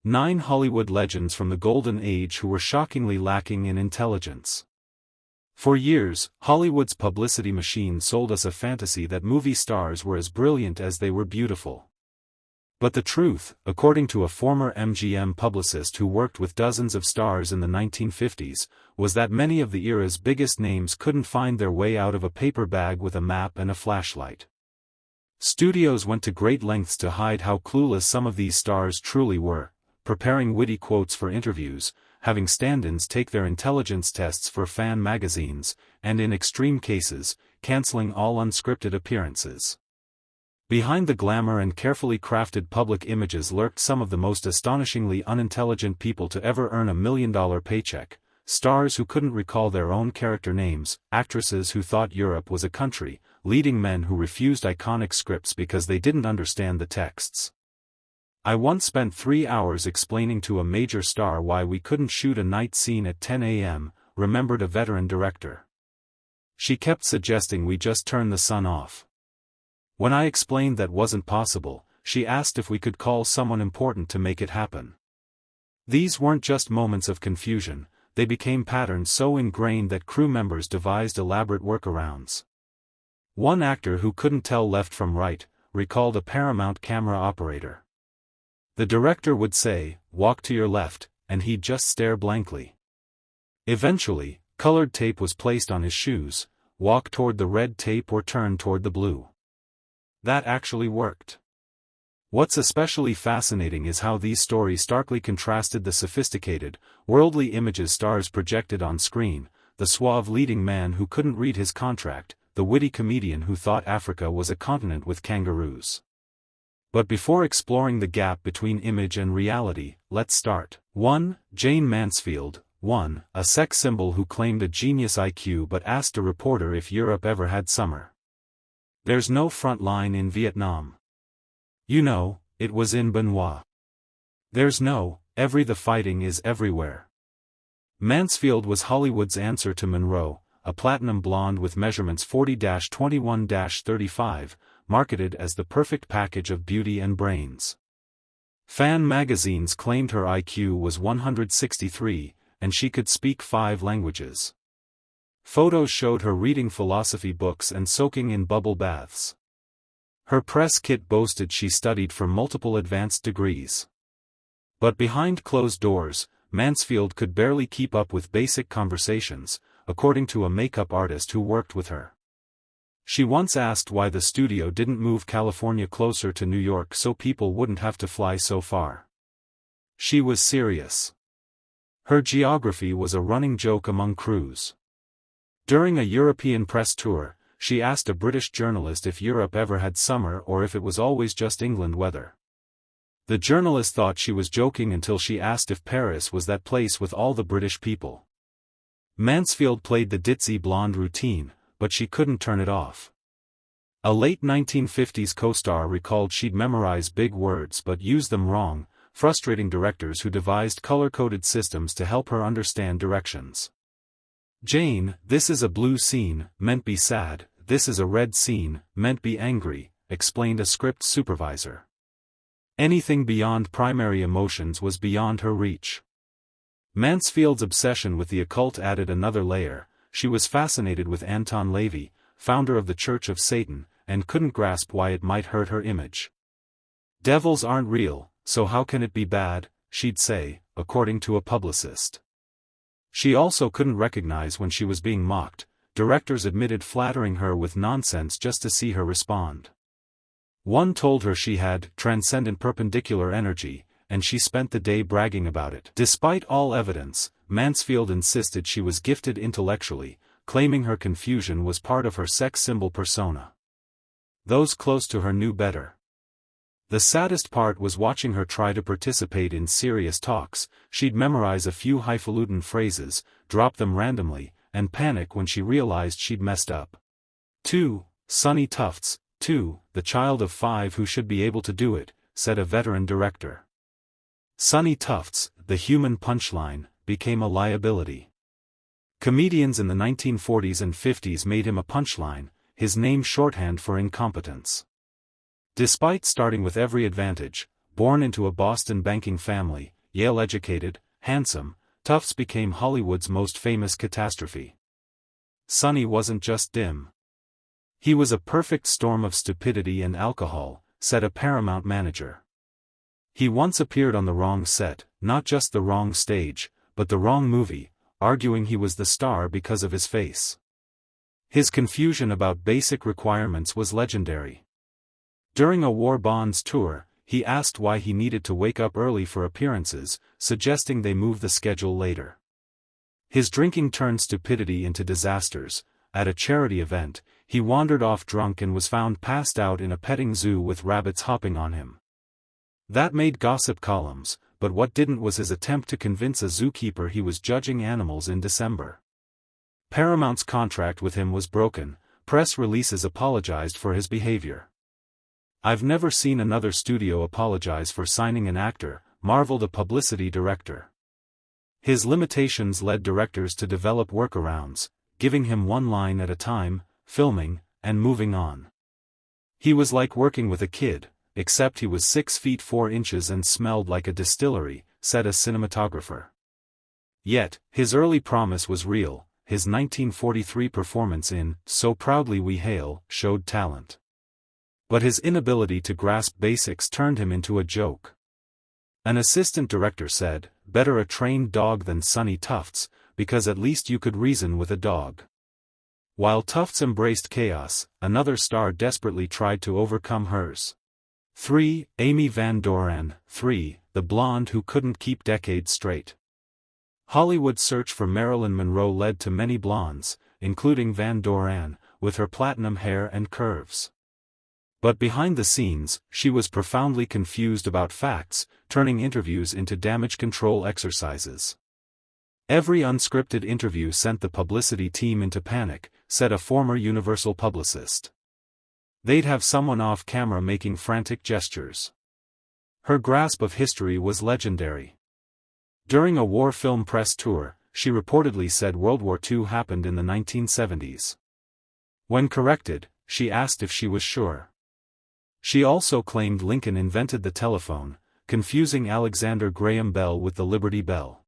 9 Hollywood legends from the Golden Age who were shockingly lacking in intelligence. For years, Hollywood's publicity machine sold us a fantasy that movie stars were as brilliant as they were beautiful. But the truth, according to a former MGM publicist who worked with dozens of stars in the 1950s, was that many of the era's biggest names couldn't find their way out of a paper bag with a map and a flashlight. Studios went to great lengths to hide how clueless some of these stars truly were, preparing witty quotes for interviews, having stand-ins take their intelligence tests for fan magazines, and in extreme cases, canceling all unscripted appearances. Behind the glamour and carefully crafted public images lurked some of the most astonishingly unintelligent people to ever earn $1 million paycheck, stars who couldn't recall their own character names, actresses who thought Europe was a country, leading men who refused iconic scripts because they didn't understand the texts. I once spent 3 hours explaining to a major star why we couldn't shoot a night scene at 10 a.m., remembered a veteran director. She kept suggesting we just turn the sun off. When I explained that wasn't possible, she asked if we could call someone important to make it happen. These weren't just moments of confusion, they became patterns so ingrained that crew members devised elaborate workarounds. One actor who couldn't tell left from right, recalled a Paramount camera operator. The director would say, "Walk to your left," and he'd just stare blankly. Eventually, colored tape was placed on his shoes, "Walk toward the red tape or turn toward the blue." That actually worked. What's especially fascinating is how these stories starkly contrasted the sophisticated, worldly images stars projected on screen, the suave leading man who couldn't read his contract, the witty comedian who thought Africa was a continent with kangaroos. But before exploring the gap between image and reality, let's start. 1. Jane Mansfield. 1. A sex symbol who claimed a genius IQ but asked a reporter if Europe ever had summer. There's no front line in Vietnam. You know, it was in Benoit. There's no, the fighting is everywhere. Mansfield was Hollywood's answer to Monroe, a platinum blonde with measurements 40-21-35, marketed as the perfect package of beauty and brains. Fan magazines claimed her IQ was 163, and she could speak 5 languages. Photos showed her reading philosophy books and soaking in bubble baths. Her press kit boasted she studied for multiple advanced degrees. But behind closed doors, Mansfield could barely keep up with basic conversations, according to a makeup artist who worked with her. She once asked why the studio didn't move California closer to New York so people wouldn't have to fly so far. She was serious. Her geography was a running joke among crews. During a European press tour, she asked a British journalist if Europe ever had summer or if it was always just England weather. The journalist thought she was joking until she asked if Paris was that place with all the British people. Mansfield played the ditzy blonde routine, but she couldn't turn it off. A late 1950s co-star recalled she'd memorize big words but use them wrong, frustrating directors who devised color-coded systems to help her understand directions. Jane, "This is a blue scene," meant be sad, "This is a red scene," meant be angry, explained a script supervisor. Anything beyond primary emotions was beyond her reach. Mansfield's obsession with the occult added another layer. She was fascinated with Anton LaVey, founder of the Church of Satan, and couldn't grasp why it might hurt her image. "Devils aren't real, so how can it be bad?" she'd say, according to a publicist. She also couldn't recognize when she was being mocked. Directors admitted flattering her with nonsense just to see her respond. One told her she had transcendent perpendicular energy, and she spent the day bragging about it. Despite all evidence, Mansfield insisted she was gifted intellectually, claiming her confusion was part of her sex symbol persona. Those close to her knew better. The saddest part was watching her try to participate in serious talks. She'd memorize a few highfalutin phrases, drop them randomly, and panic when she realized she'd messed up. 2. Sonny Tufts. 2. The child of 5 who should be able to do it, said a veteran director. Sonny Tufts, the human punchline, became a liability. Comedians in the 1940s and 50s made him a punchline, his name shorthand for incompetence. Despite starting with every advantage, born into a Boston banking family, Yale-educated, handsome, Tufts became Hollywood's most famous catastrophe. Sonny wasn't just dim. He was a perfect storm of stupidity and alcohol, said a Paramount manager. He once appeared on the wrong set, not just the wrong stage, but the wrong movie, arguing he was the star because of his face. His confusion about basic requirements was legendary. During a War Bonds tour, he asked why he needed to wake up early for appearances, suggesting they move the schedule later. His drinking turned stupidity into disasters. At a charity event, he wandered off drunk and was found passed out in a petting zoo with rabbits hopping on him. That made gossip columns, but what didn't was his attempt to convince a zookeeper he was judging animals in December. Paramount's contract with him was broken. Press releases apologized for his behavior. "I've never seen another studio apologize for signing an actor," marveled a publicity director. His limitations led directors to develop workarounds, giving him one line at a time, filming, and moving on. He was like working with a kid, except he was 6 feet 4 inches and smelled like a distillery, said a cinematographer. Yet, his early promise was real. His 1943 performance in So Proudly We Hail showed talent. But his inability to grasp basics turned him into a joke. An assistant director said, "Better a trained dog than Sonny Tufts, because at least you could reason with a dog." While Tufts embraced chaos, another star desperately tried to overcome hers. 3. Amy Van Doran. 3. The blonde who couldn't keep decades straight. Hollywood's search for Marilyn Monroe led to many blondes, including Van Doran, with her platinum hair and curves. But behind the scenes, she was profoundly confused about facts, turning interviews into damage control exercises. "Every unscripted interview sent the publicity team into panic," said a former Universal publicist. "They'd have someone off camera making frantic gestures." Her grasp of history was legendary. During a war film press tour, she reportedly said World War II happened in the 1970s. When corrected, she asked if she was sure. She also claimed Lincoln invented the telephone, confusing Alexander Graham Bell with the Liberty Bell.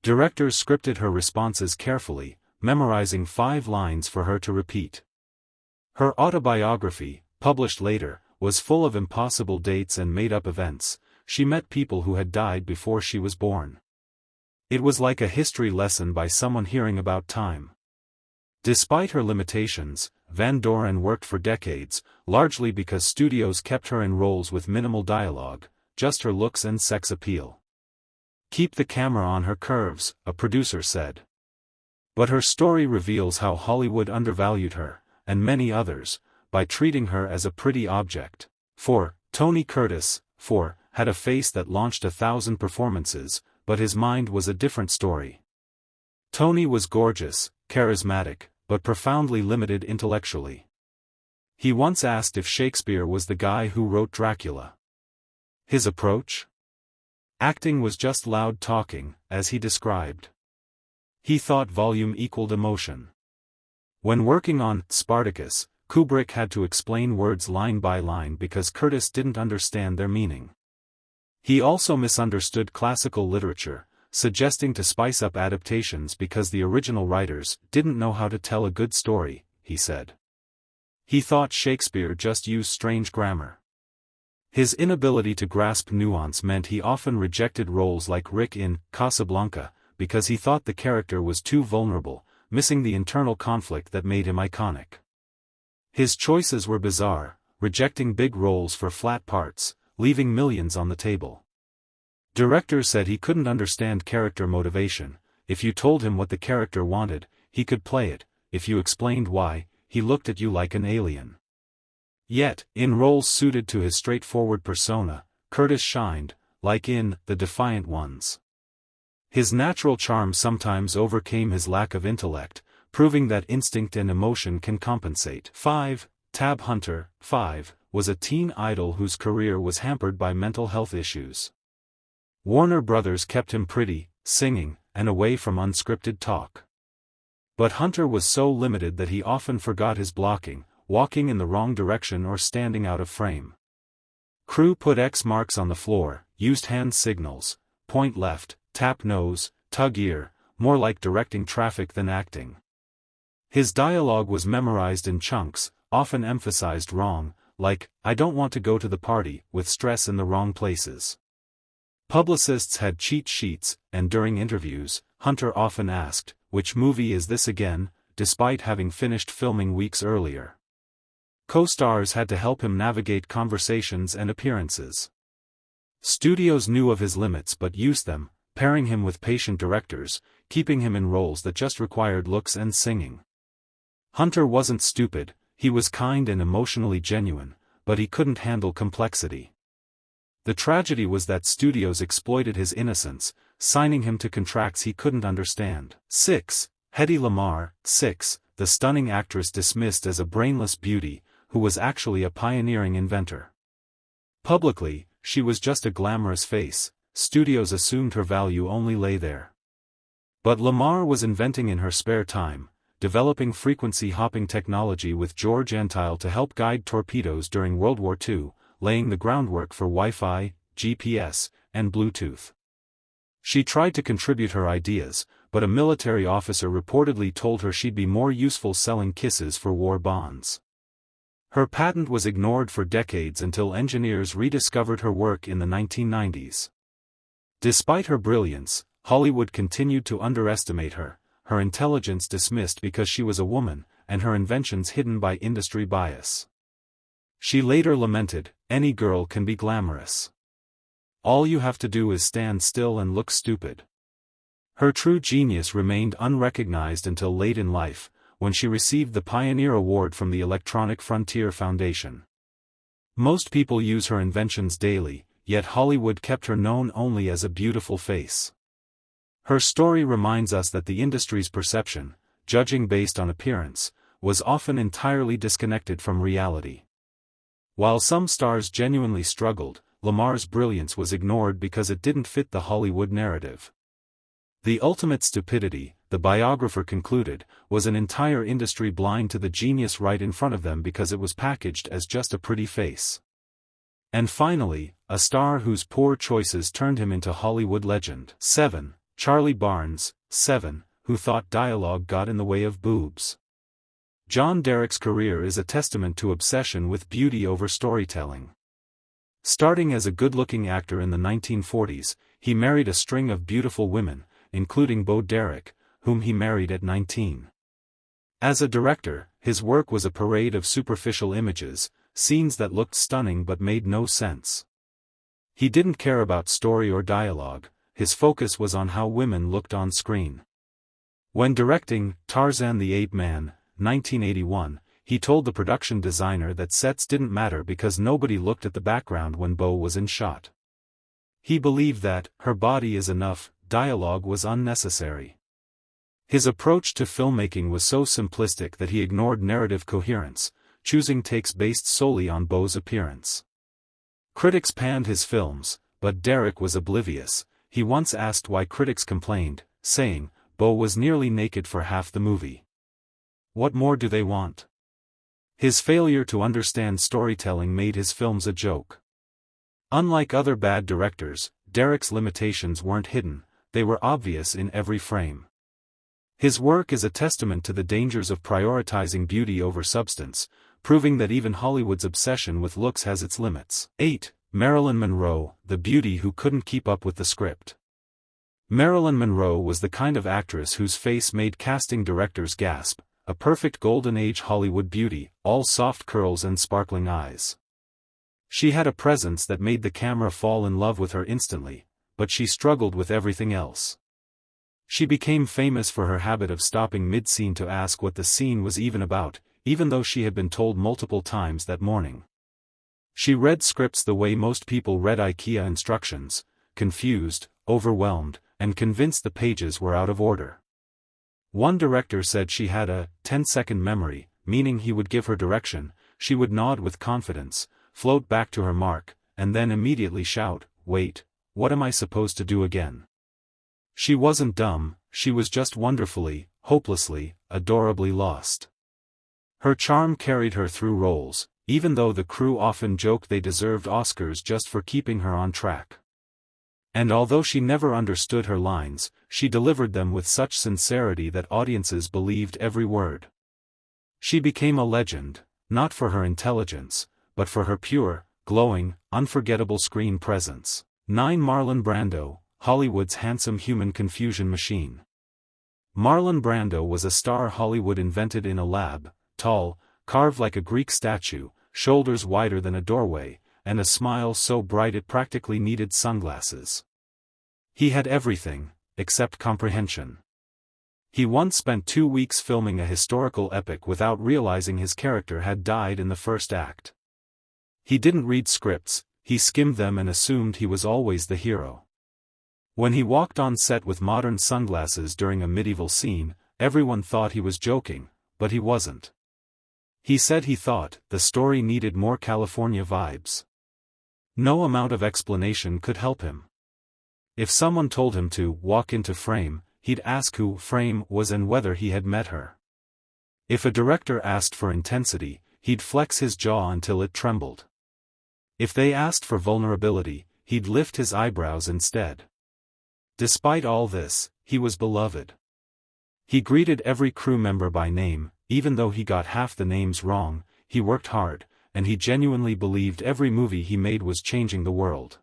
Directors scripted her responses carefully, memorizing 5 lines for her to repeat. Her autobiography, published later, was full of impossible dates and made-up events. She met people who had died before she was born. It was like a history lesson by someone hearing about time. Despite her limitations, Van Doran worked for decades, largely because studios kept her in roles with minimal dialogue, just her looks and sex appeal. "Keep the camera on her curves," a producer said. But her story reveals how Hollywood undervalued her, and many others, by treating her as a pretty object. 4. Tony Curtis. 4. Had a face that launched 1,000 performances, but his mind was a different story. Tony was gorgeous, charismatic, but profoundly limited intellectually. He once asked if Shakespeare was the guy who wrote Dracula. His approach? Acting was just loud talking, as he described. He thought volume equaled emotion. When working on Spartacus, Kubrick had to explain words line by line because Curtis didn't understand their meaning. He also misunderstood classical literature, suggesting to spice up adaptations because the original writers didn't know how to tell a good story, he said. He thought Shakespeare just used strange grammar. His inability to grasp nuance meant he often rejected roles like Rick in Casablanca, because he thought the character was too vulnerable, missing the internal conflict that made him iconic. His choices were bizarre, rejecting big roles for flat parts, leaving millions on the table. Directors said he couldn't understand character motivation. If you told him what the character wanted, he could play it. If you explained why, he looked at you like an alien. Yet, in roles suited to his straightforward persona, Curtis shined, like in The Defiant Ones. His natural charm sometimes overcame his lack of intellect, proving that instinct and emotion can compensate. 5. Tab Hunter. 5. Was a teen idol whose career was hampered by mental health issues. Warner Brothers kept him pretty, singing, and away from unscripted talk. But Hunter was so limited that he often forgot his blocking, walking in the wrong direction or standing out of frame. Crew put X marks on the floor, used hand signals, point left, tap nose, tug ear, more like directing traffic than acting. His dialogue was memorized in chunks, often emphasized wrong, like, "I don't want to go to the party," with stress in the wrong places. Publicists had cheat sheets, and during interviews, Hunter often asked, "Which movie is this again?" despite having finished filming weeks earlier. Co-stars had to help him navigate conversations and appearances. Studios knew of his limits but used them, pairing him with patient directors, keeping him in roles that just required looks and singing. Hunter wasn't stupid, he was kind and emotionally genuine, but he couldn't handle complexity. The tragedy was that studios exploited his innocence, signing him to contracts he couldn't understand. 6. Hedy Lamarr, 6, the stunning actress dismissed as a brainless beauty, who was actually a pioneering inventor. Publicly, she was just a glamorous face, studios assumed her value only lay there. But Lamarr was inventing in her spare time, developing frequency-hopping technology with George Antheil to help guide torpedoes during World War II, laying the groundwork for Wi-Fi, GPS, and Bluetooth. She tried to contribute her ideas, but a military officer reportedly told her she'd be more useful selling kisses for war bonds. Her patent was ignored for decades until engineers rediscovered her work in the 1990s. Despite her brilliance, Hollywood continued to underestimate her, her intelligence dismissed because she was a woman, and her inventions hidden by industry bias. She later lamented, "Any girl can be glamorous. All you have to do is stand still and look stupid." Her true genius remained unrecognized until late in life, when she received the Pioneer Award from the Electronic Frontier Foundation. Most people use her inventions daily, yet Hollywood kept her known only as a beautiful face. Her story reminds us that the industry's perception, judging based on appearance, was often entirely disconnected from reality. While some stars genuinely struggled, Lamarr's brilliance was ignored because it didn't fit the Hollywood narrative. The ultimate stupidity, the biographer concluded, was an entire industry blind to the genius right in front of them because it was packaged as just a pretty face. And finally, a star whose poor choices turned him into Hollywood legend. 7. Charlie Barnes, 7, who thought dialogue got in the way of boobs. John Derrick's career is a testament to obsession with beauty over storytelling. Starting as a good-looking actor in the 1940s, he married a string of beautiful women, including Bo Derek, whom he married at 19. As a director, his work was a parade of superficial images, scenes that looked stunning but made no sense. He didn't care about story or dialogue, his focus was on how women looked on screen. When directing Tarzan the Ape Man, 1981, he told the production designer that sets didn't matter because nobody looked at the background when Bo was in shot. He believed that, her body is enough, dialogue was unnecessary. His approach to filmmaking was so simplistic that he ignored narrative coherence, choosing takes based solely on Bo's appearance. Critics panned his films, but Derrick was oblivious. He once asked why critics complained, saying, "Bo was nearly naked for half the movie. What more do they want?" His failure to understand storytelling made his films a joke. Unlike other bad directors, Derrick's limitations weren't hidden, they were obvious in every frame. His work is a testament to the dangers of prioritizing beauty over substance, proving that even Hollywood's obsession with looks has its limits. 8. Marilyn Monroe, the beauty who couldn't keep up with the script. Marilyn Monroe was the kind of actress whose face made casting directors gasp, a perfect golden age Hollywood beauty, all soft curls and sparkling eyes. She had a presence that made the camera fall in love with her instantly, but she struggled with everything else. She became famous for her habit of stopping mid-scene to ask what the scene was even about, even though she had been told multiple times that morning. She read scripts the way most people read IKEA instructions, confused, overwhelmed, and convinced the pages were out of order. One director said she had a 10-second memory, meaning he would give her direction, she would nod with confidence, float back to her mark, and then immediately shout, "Wait, what am I supposed to do again?" She wasn't dumb, she was just wonderfully, hopelessly, adorably lost. Her charm carried her through roles, even though the crew often joked they deserved Oscars just for keeping her on track. And although she never understood her lines, she delivered them with such sincerity that audiences believed every word. She became a legend, not for her intelligence, but for her pure, glowing, unforgettable screen presence. 9. Marlon Brando, Hollywood's handsome human confusion machine. Marlon Brando was a star Hollywood invented in a lab, tall, carved like a Greek statue, shoulders wider than a doorway, and a smile so bright it practically needed sunglasses. He had everything, except comprehension. He once spent 2 weeks filming a historical epic without realizing his character had died in the first act. He didn't read scripts, he skimmed them and assumed he was always the hero. When he walked on set with modern sunglasses during a medieval scene, everyone thought he was joking, but he wasn't. He said he thought the story needed more California vibes. No amount of explanation could help him. If someone told him to walk into frame, he'd ask who Frame was and whether he had met her. If a director asked for intensity, he'd flex his jaw until it trembled. If they asked for vulnerability, he'd lift his eyebrows instead. Despite all this, he was beloved. He greeted every crew member by name, even though he got half the names wrong. He worked hard, and he genuinely believed every movie he made was changing the world.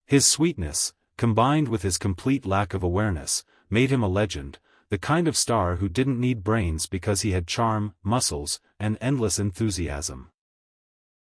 His sweetness, combined with his complete lack of awareness, made him a legend, the kind of star who didn't need brains because he had charm, muscles, and endless enthusiasm.